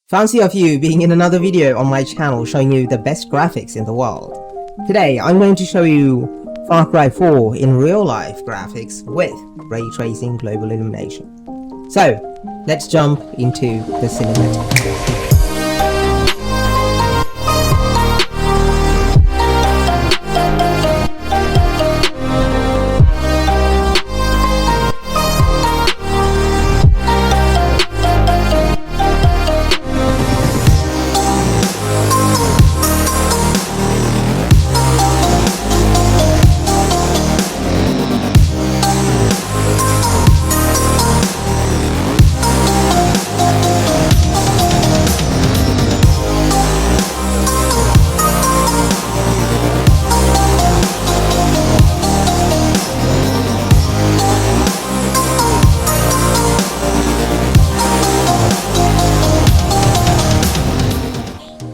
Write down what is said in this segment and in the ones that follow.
Fancy of you being in another video on my channel showing you the best graphics in the world. Today I'm going to show you Far Cry 4 in real life graphics with ray tracing global illumination. So let's jump into the cinematic.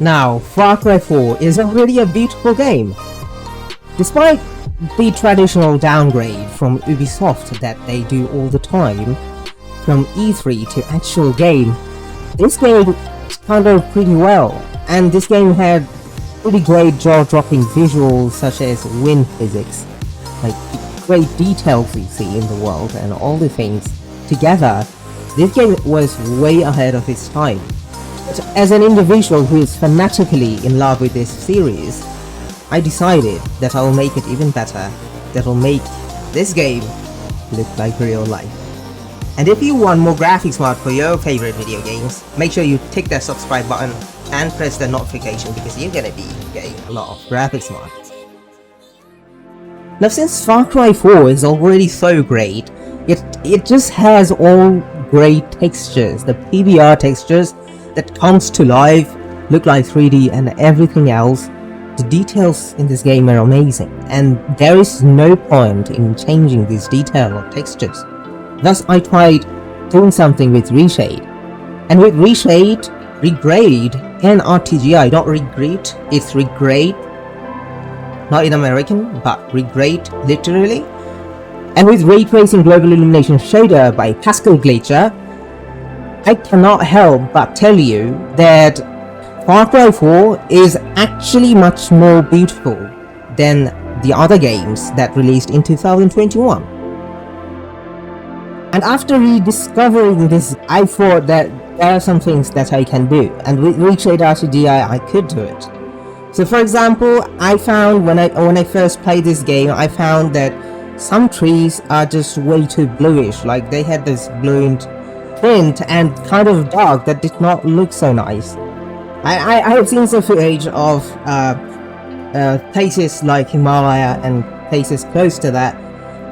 Now, Far Cry 4 is already a beautiful game. Despite the traditional downgrade from Ubisoft that they do all the time, from E3 to actual game, this game turned out pretty well, and this game had pretty great jaw-dropping visuals such as wind physics, like great details you see in the world and all the things together. This game was way ahead of its time. As an individual who is fanatically in love with this series, I decided that I'll make it even better, that'll make this game look like real life. And if you want more graphics mod for your favorite video games, make sure you tick that subscribe button and press the notification because you're gonna be getting a lot of graphics mods. Now since Far Cry 4 is already so great, it just has all great textures, the PBR textures that comes to life, look like 3D and everything else. The details in this game are amazing, and there is no point in changing this detail or textures. Thus I tried doing something with Reshade. And with Reshade, Regrade and RTGI, not Regrade, it's Regrade, not in American, but Regrade literally. And with Ray Tracing Global Illumination Shader by Pascal Glicher, I cannot help but tell you that Far Cry 4 is actually much more beautiful than the other games that released in 2021. And after rediscovering this, I thought that there are some things that I can do, and with Reshade RTGI I could do it. So for example, I found when I first played this game, I found that some trees are just way too bluish, like they had this blunt print and kind of dark that did not look so nice. I have seen some footage of places like Himalaya and places close to that,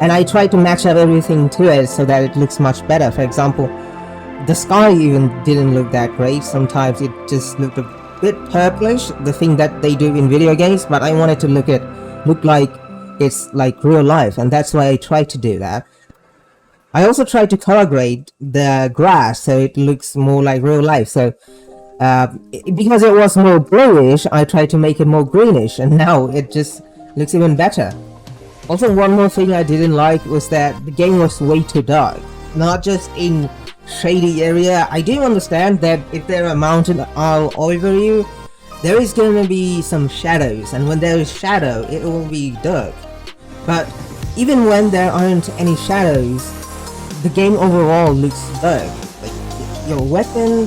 and I tried to match up everything to it so that it looks much better. For example, the sky even didn't look that great. Sometimes it just looked a bit purplish, the thing that they do in video games, but I wanted to look like it's like real life, and that's why I tried to do that. I also tried to color grade the grass so it looks more like real life. So because it was more bluish, I tried to make it more greenish, and now it just looks even better. Also, one more thing I didn't like was that the game was way too dark. Not just in shady area. I do understand that if there are mountains all over you, there is going to be some shadows, and when there is shadow, it will be dark. But even when there aren't any shadows, the game overall looks dark. Like your weapon,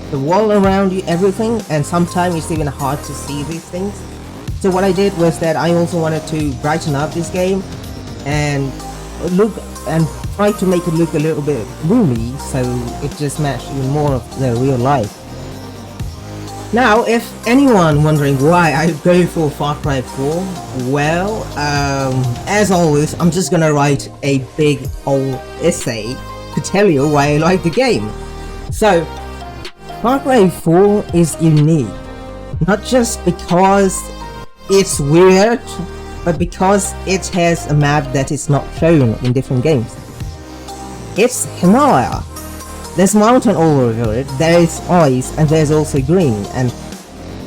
the wall around you, everything, and sometimes it's even hard to see these things. So what I did was that I also wanted to brighten up this game and try to make it look a little bit gloomy, so it just matched even more of the real life. Now, if anyone wondering why I go for Far Cry 4, well, as always, I'm just gonna write a big old essay to tell you why I like the game. So, Far Cry 4 is unique, not just because it's weird, but because it has a map that is not shown in different games. It's Himalaya. There's mountain all over it, there is ice, and there's also green, and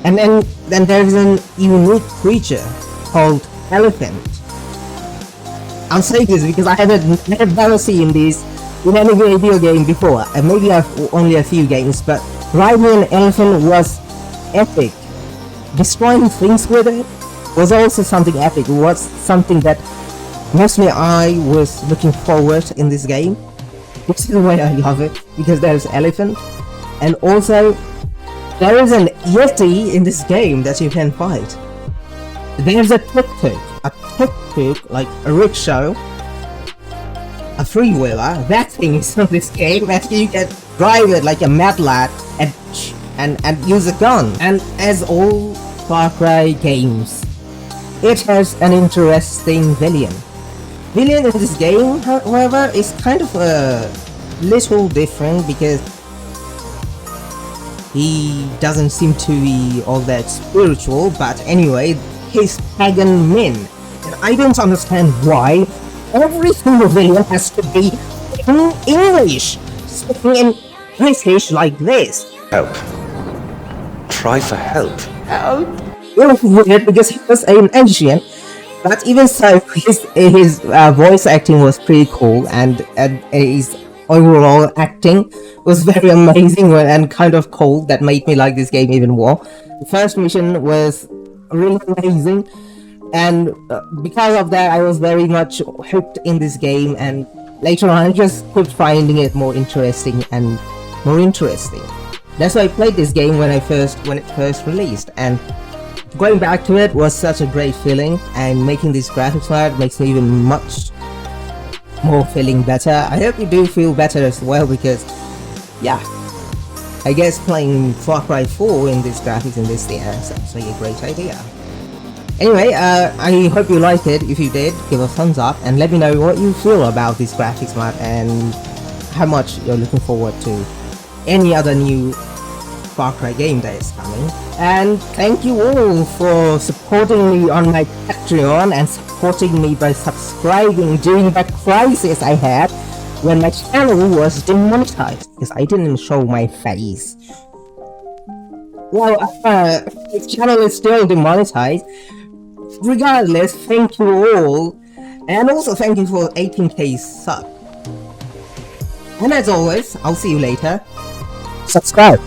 then there's an unique creature called elephant. I'm saying this because I have never seen these in any video game before, and maybe I've only a few games, but riding an elephant was epic. Destroying things with it was also something epic. It was something that mostly I was looking forward in this game. This is why I love it, because there's elephant, and also there is an yeti in this game that you can fight. There's a tuk-tuk, like a rickshaw, a three-wheeler. That thing is in this game, that you can drive it like a mad lad and use a gun. And as all Far Cry games, it has an interesting villain. Villain in this game, however, is kind of a little different because he doesn't seem to be all that spiritual, but anyway, he's pagan min. And I don't understand why every single villain has to be in English, speaking in British like this. Help. Try for help. Help? It was weird because he was an Asian, but even so, his voice acting was pretty cool, and his overall acting was very amazing and kind of cool. That made me like this game even more. The first mission was really amazing, and because of that I was very much hooked in this game, and later on I just kept finding it more interesting and more interesting. That's why I played this game when it first released, and going back to it was such a great feeling, and making this graphics mod makes me even much more feeling better. I hope you do feel better as well, because yeah, I guess playing Far Cry 4 in this graphics in this year sounds like a great idea. Anyway, I hope you liked it. If you did, give a thumbs up and let me know what you feel about this graphics mod and how much you're looking forward to any other new Far Cry game that is coming. And thank you all for supporting me on my Patreon and supporting me by subscribing during that crisis I had when my channel was demonetized because I didn't show my face. Well, this channel is still demonetized. Regardless, thank you all, and also thank you for 18k sub. And as always, I'll see you later. Subscribe.